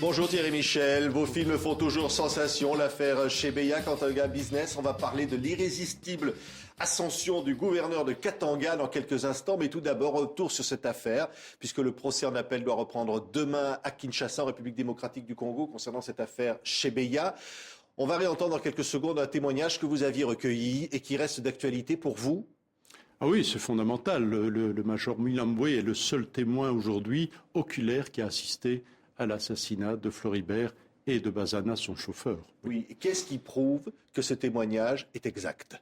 Bonjour Thierry Michel, vos films font toujours sensation, l'affaire Chebeya. Quant à Gars Business, on va parler de l'irrésistible ascension du gouverneur de Katanga dans quelques instants. Mais tout d'abord, retour sur cette affaire, puisque le procès en appel doit reprendre demain à Kinshasa, en République démocratique du Congo, concernant cette affaire Chebeya. On va réentendre dans quelques secondes un témoignage que vous aviez recueilli et qui reste d'actualité pour vous. Ah oui, c'est fondamental. Le major Milambwe est le seul témoin aujourd'hui oculaire qui a assisté à l'assassinat de Floribert et de Bazana, son chauffeur. Oui, qu'est-ce qui prouve que ce témoignage est exact ?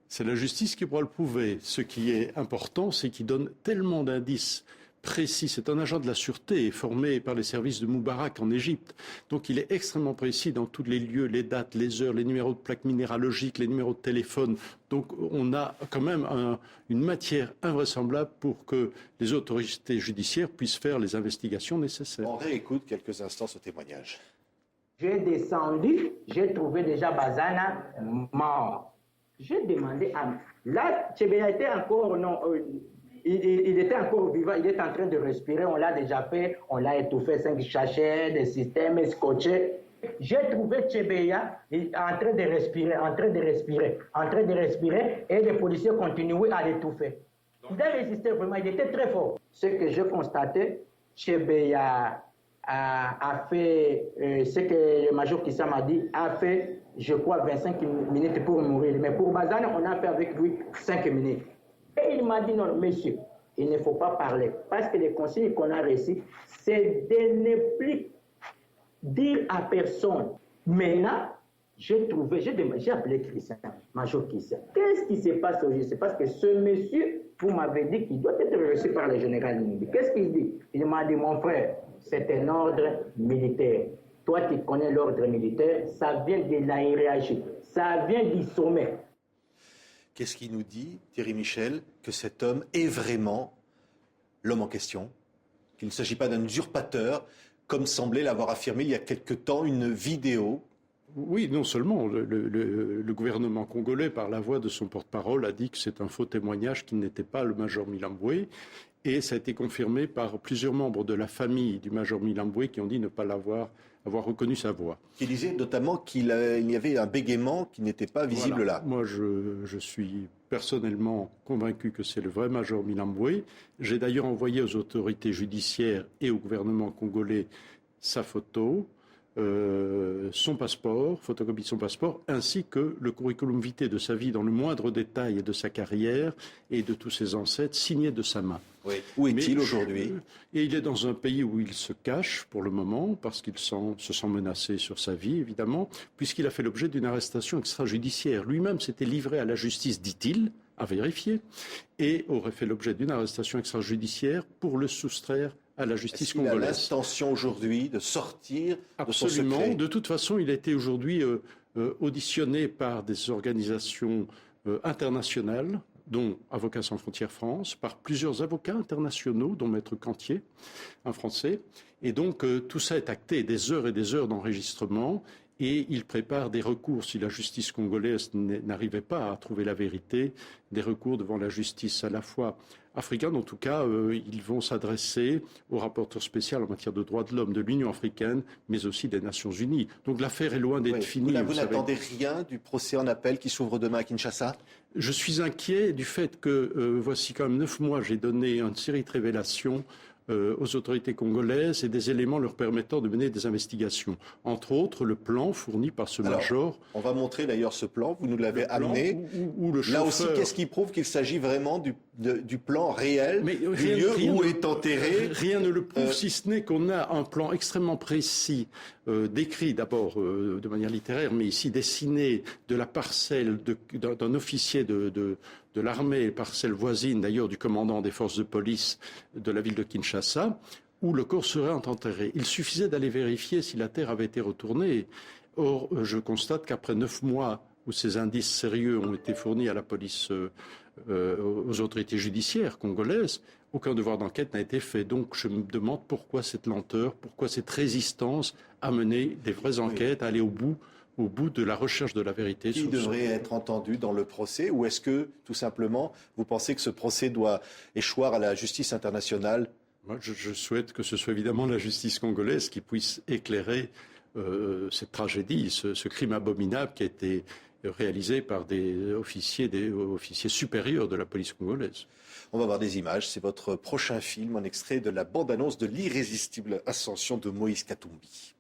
C'est la justice qui pourra le prouver. Ce qui est important, c'est qu'il donne tellement d'indices précis. C'est un agent de la sûreté formé par les services de Moubarak en Égypte. Donc il est extrêmement précis dans tous les lieux, les dates, les heures, les numéros de plaques minéralogiques, les numéros de téléphone. Donc on a quand même une matière invraisemblable pour que les autorités judiciaires puissent faire les investigations nécessaires. On réécoute quelques instants ce témoignage. J'ai descendu, j'ai trouvé déjà Bazana mort. J'ai demandé à... Là, Chebeya était encore... Non, il était encore vivant, il est en train de respirer, on l'a déjà fait, on l'a étouffé, 5 sachets, des systèmes scotchés. J'ai trouvé Chebeya en train de respirer, et les policiers continuaient à l'étouffer. Il a résisté vraiment, il était très fort. Ce que j'ai constaté, Chebeya a fait, ce que le major Kissa m'a dit, a fait, je crois, 25 minutes pour mourir. Mais pour Bazana, on a fait avec lui 5 minutes. Et il m'a dit, non, monsieur, il ne faut pas parler. Parce que les consignes qu'on a reçues, c'est de ne plus dire à personne. Maintenant, j'ai appelé Christian, major Kissa. Qu'est-ce qui se passe aujourd'hui? C'est parce que ce monsieur, vous m'avez dit qu'il doit être reçu par le général Nimbi. Qu'est-ce qu'il dit? Il m'a dit, mon frère, c'est un ordre militaire. Toi qui connais l'ordre militaire, ça vient de la hiérarchie, ça vient du sommet. Qu'est-ce qui nous dit, Thierry Michel, que cet homme est vraiment l'homme en question? Qu'il ne s'agit pas d'un usurpateur, comme semblait l'avoir affirmé il y a quelque temps une vidéo? Oui, non seulement. Le gouvernement congolais, par la voix de son porte-parole, a dit que c'est un faux témoignage, qu'il n'était pas le major Milambwe. Et ça a été confirmé par plusieurs membres de la famille du major Milambwe qui ont dit ne pas avoir reconnu sa voix. Qui disait notamment qu'il y avait un bégaiement qui n'était pas visible voilà. là. Moi, je suis personnellement convaincu que c'est le vrai major Milambwe. J'ai d'ailleurs envoyé aux autorités judiciaires et au gouvernement congolais sa photo, son passeport, photocopie de son passeport, ainsi que le curriculum vitae de sa vie dans le moindre détail et de sa carrière et de tous ses ancêtres, signé de sa main. Oui. Où est-il aujourd'hui? Et il est dans un pays où il se cache pour le moment, parce qu'il se sent menacé sur sa vie, évidemment, puisqu'il a fait l'objet d'une arrestation extrajudiciaire. Lui-même s'était livré à la justice, dit-il, à vérifier, et aurait fait l'objet d'une arrestation extrajudiciaire pour le soustraire à la justice congolaise. Il a l'intention aujourd'hui de sortir de son secret? Absolument. De toute façon, il a été aujourd'hui auditionné par des organisations internationales, dont Avocats sans frontières France, par plusieurs avocats internationaux, dont Maître Cantier, un Français. Et donc, tout ça est acté, des heures et des heures d'enregistrement. Et il prépare des recours, si la justice congolaise n'arrivait pas à trouver la vérité, des recours devant la justice à la fois africaine. En tout cas, ils vont s'adresser au rapporteur spécial en matière de droits de l'homme de l'Union africaine, mais aussi des Nations Unies. Donc l'affaire est loin d'être finie. Vous n'attendez rien du procès en appel qui s'ouvre demain à Kinshasa? Je suis inquiet du fait que, voici quand même 9 mois, j'ai donné une série de révélations aux autorités congolaises et des éléments leur permettant de mener des investigations. Entre autres, le plan fourni par ce major. On va montrer d'ailleurs ce plan, vous nous l'avez amené. Où le chauffeur... Là aussi, qu'est-ce qui prouve qu'il s'agit vraiment du plan réel, du lieu où est enterré? Rien ne le prouve, si ce n'est qu'on a un plan extrêmement précis, décrit d'abord de manière littéraire, mais ici dessiné de la parcelle d'un officier de l'armée, parcelle voisine d'ailleurs du commandant des forces de police de la ville de Kinshasa, où le corps serait enterré. Il suffisait d'aller vérifier si la terre avait été retournée. Or, je constate qu'après 9 mois où ces indices sérieux ont été fournis à la police, aux autorités judiciaires congolaises, aucun devoir d'enquête n'a été fait. Donc je me demande pourquoi cette lenteur, pourquoi cette résistance à mener des vraies enquêtes, à aller au bout de la recherche de la vérité. Qui devrait être entendu dans le procès, ou est-ce que, tout simplement, vous pensez que ce procès doit échoir à la justice internationale Moi, je souhaite que ce soit évidemment la justice congolaise qui puisse éclairer cette tragédie, ce crime abominable qui a été réalisé par des officiers supérieurs de la police congolaise. On va voir des images. C'est votre prochain film, un extrait de la bande-annonce de l'irrésistible ascension de Moïse Katumbi.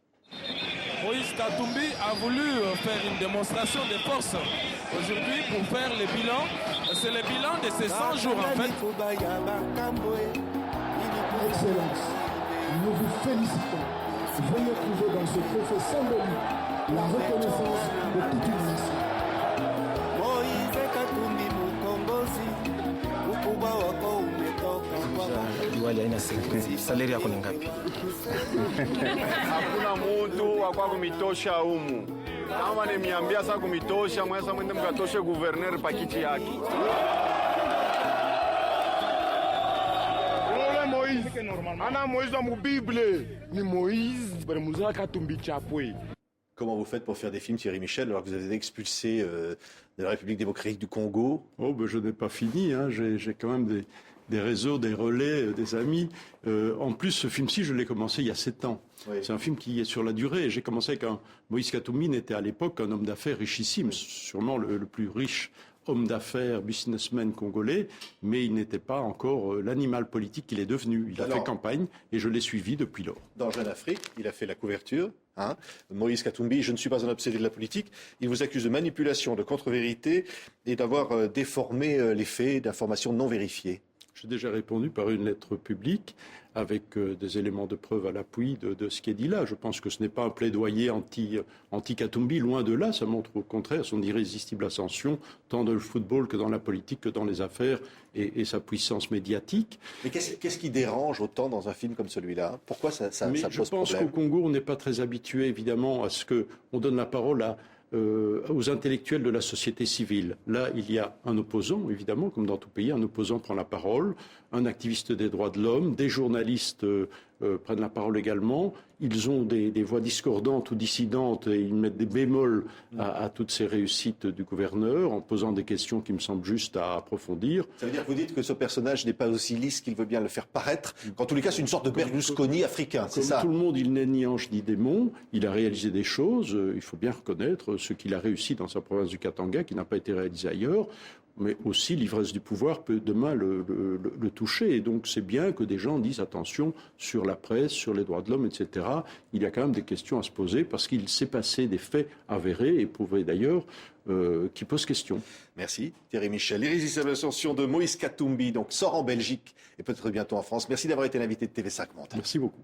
Moïse Katumbi a voulu faire une démonstration de force aujourd'hui pour faire le bilan. C'est le bilan de ces 100 jours en fait. Excellence, nous vous félicitons. Veuillez trouver dans ce trophée symbolique la reconnaissance de toute une nation. Moïse Katumbi Mukombozi, ukubwa wako umetoka kwa liwali haina salari yako ni ngapi? Hakuna mtu wakwa kumitosha humu. Kama nimeambia sasa kumitosha, mweza mwende mkatoshe guverner pakiti yake. Ana Moïse mu Bible, ni Moïse, Musa Katumbi Chapwe. Comment vous faites pour faire des films, Thierry Michel, alors que vous avez été expulsé de la République démocratique du Congo? Oh, ben je n'ai pas fini, hein. J'ai quand même des réseaux, des relais, des amis. En plus, ce film-ci, je l'ai commencé il y a 7 ans. Oui. C'est un film qui est sur la durée. J'ai commencé avec Moïse Katumbi n'était à l'époque un homme d'affaires richissime, sûrement le plus riche homme d'affaires, businessman congolais, mais il n'était pas encore l'animal politique qu'il est devenu. Il a fait campagne et je l'ai suivi depuis lors. Dans Jeune Afrique, il a fait la couverture. Moïse Katumbi, je ne suis pas un obsédé de la politique. Il vous accuse de manipulation, de contre-vérité et d'avoir déformé les faits d'informations non vérifiées. J'ai déjà répondu par une lettre publique avec des éléments de preuve à l'appui de ce qui est dit là. Je pense que ce n'est pas un plaidoyer anti-Katumbi, loin de là. Ça montre au contraire son irrésistible ascension, tant dans le football que dans la politique, que dans les affaires et sa puissance médiatique. Mais qu'est-ce qui dérange autant dans un film comme celui-là? Pourquoi ça pose problème? Je pense qu'au Congo, on n'est pas très habitué, évidemment, à ce qu'on donne la parole aux intellectuels de la société civile. Là, il y a un opposant, évidemment, comme dans tout pays, un opposant prend la parole, un activiste des droits de l'homme, des journalistes prennent la parole également. Ils ont des voix discordantes ou dissidentes et ils mettent des bémols à toutes ces réussites du gouverneur en posant des questions qui me semblent justes à approfondir. Ça veut dire que vous dites que ce personnage n'est pas aussi lisse qu'il veut bien le faire paraître, qu'en tous les cas c'est une sorte de Berlusconi africain, c'est ça? Comme tout le monde, il n'est ni ange ni démon, il a réalisé des choses, il faut bien reconnaître ce qu'il a réussi dans sa province du Katanga qui n'a pas été réalisé ailleurs. Mais aussi l'ivresse du pouvoir peut demain le toucher. Et donc c'est bien que des gens disent attention sur la presse, sur les droits de l'homme, etc. Il y a quand même des questions à se poser parce qu'il s'est passé des faits avérés et prouvés d'ailleurs qui posent question. Merci Thierry Michel. L'irrésistible ascension de Moïse Katumbi donc sort en Belgique et peut-être bientôt en France. Merci d'avoir été l'invité de TV5 Monde. Merci beaucoup.